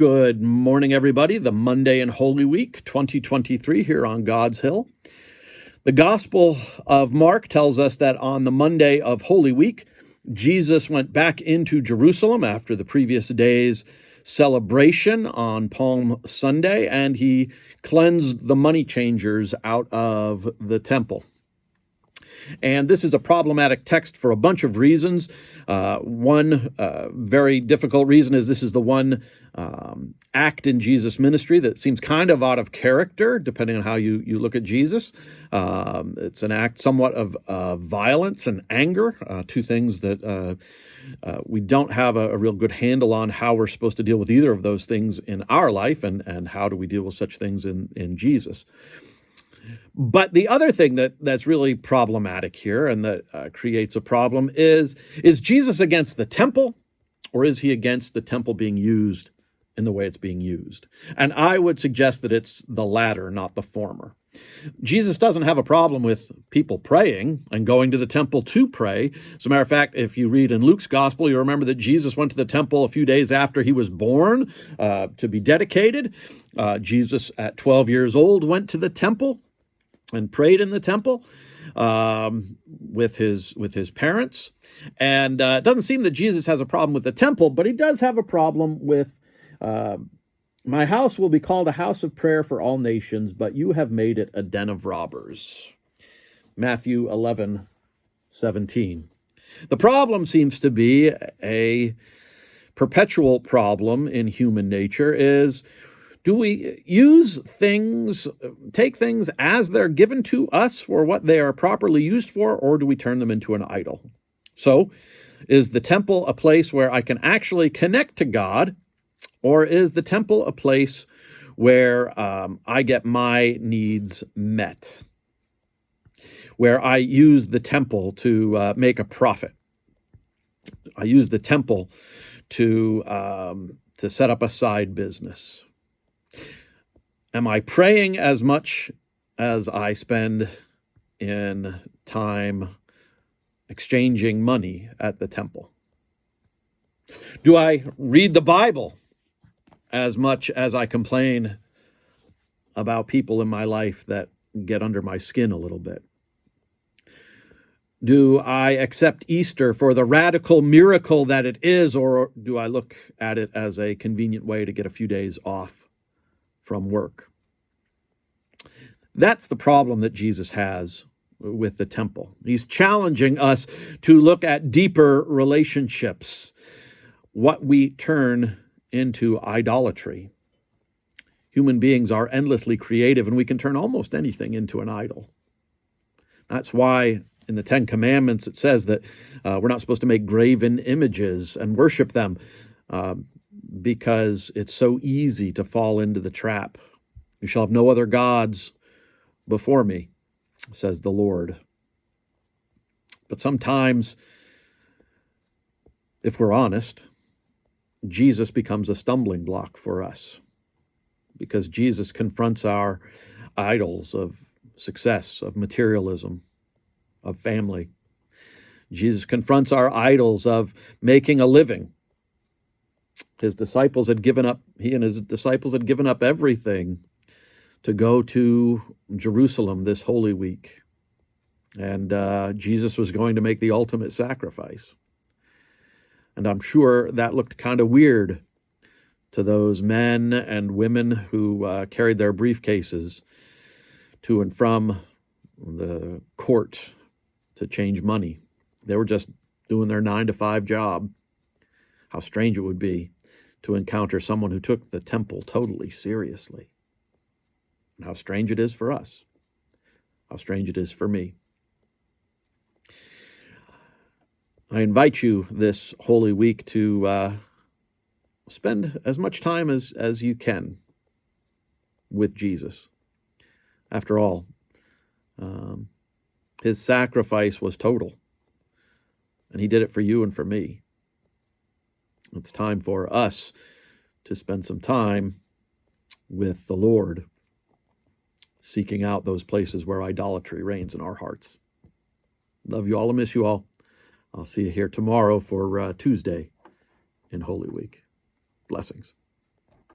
Good morning, everybody. The Monday in Holy Week 2023 here on God's Hill. The Gospel of Mark tells us that on the Monday of Holy Week, Jesus went back into Jerusalem after the previous day's celebration on Palm Sunday, and he cleansed the money changers out of the temple. And this is a problematic text for a bunch of reasons. One very difficult reason is this is the one act in Jesus' ministry that seems kind of out of character, depending on how you look at Jesus. It's an act somewhat of violence and anger, two things that we don't have a real good handle on how we're supposed to deal with either of those things in our life, and how do we deal with such things in Jesus. But the other thing that's really problematic here and that creates a problem is Jesus against the temple, or is he against the temple being used in the way it's being used? And I would suggest that it's the latter, not the former. Jesus doesn't have a problem with people praying and going to the temple to pray. As a matter of fact, if you read in Luke's gospel, you remember that Jesus went to the temple a few days after he was born to be dedicated. Jesus, at 12 years old, went to the temple and prayed in the temple with his parents. And it doesn't seem that Jesus has a problem with the temple, but he does have a problem with my house will be called a house of prayer for all nations, but you have made it a den of robbers. Matthew 11:17. The problem seems to be a perpetual problem in human nature is, do we take things as they're given to us for what they are properly used for, or do we turn them into an idol? So, is the temple a place where I can actually connect to God, or is the temple a place where I get my needs met, where I use the temple to make a profit? I use the temple to set up a side business. Am I praying as much as I spend in time exchanging money at the temple? Do I read the Bible as much as I complain about people in my life that get under my skin a little bit? Do I accept Easter for the radical miracle that it is, or do I look at it as a convenient way to get a few days off from work? That's the problem that Jesus has with the temple. He's challenging us to look at deeper relationships, what we turn into idolatry. Human beings are endlessly creative, and we can turn almost anything into an idol. That's why in the Ten Commandments it says that we're not supposed to make graven images and worship them, because it's so easy to fall into the trap. You shall have no other gods before me, says the Lord. But sometimes, if we're honest, Jesus becomes a stumbling block for us, because Jesus confronts our idols of success, of materialism, of family. Jesus confronts our idols of making a living. He and his disciples had given up everything to go to Jerusalem this Holy Week. And Jesus was going to make the ultimate sacrifice. And I'm sure that looked kind of weird to those men and women who carried their briefcases to and from the court to change money. They were just doing their 9-to-5 job. How strange it would be to encounter someone who took the temple totally seriously. And how strange it is for us. How strange it is for me. I invite you this Holy Week to spend as much time as you can with Jesus. After all, his sacrifice was total, and he did it for you and for me. It's time for us to spend some time with the Lord, seeking out those places where idolatry reigns in our hearts. Love you all and miss you all. I'll see you here tomorrow for Tuesday in Holy Week. Blessings.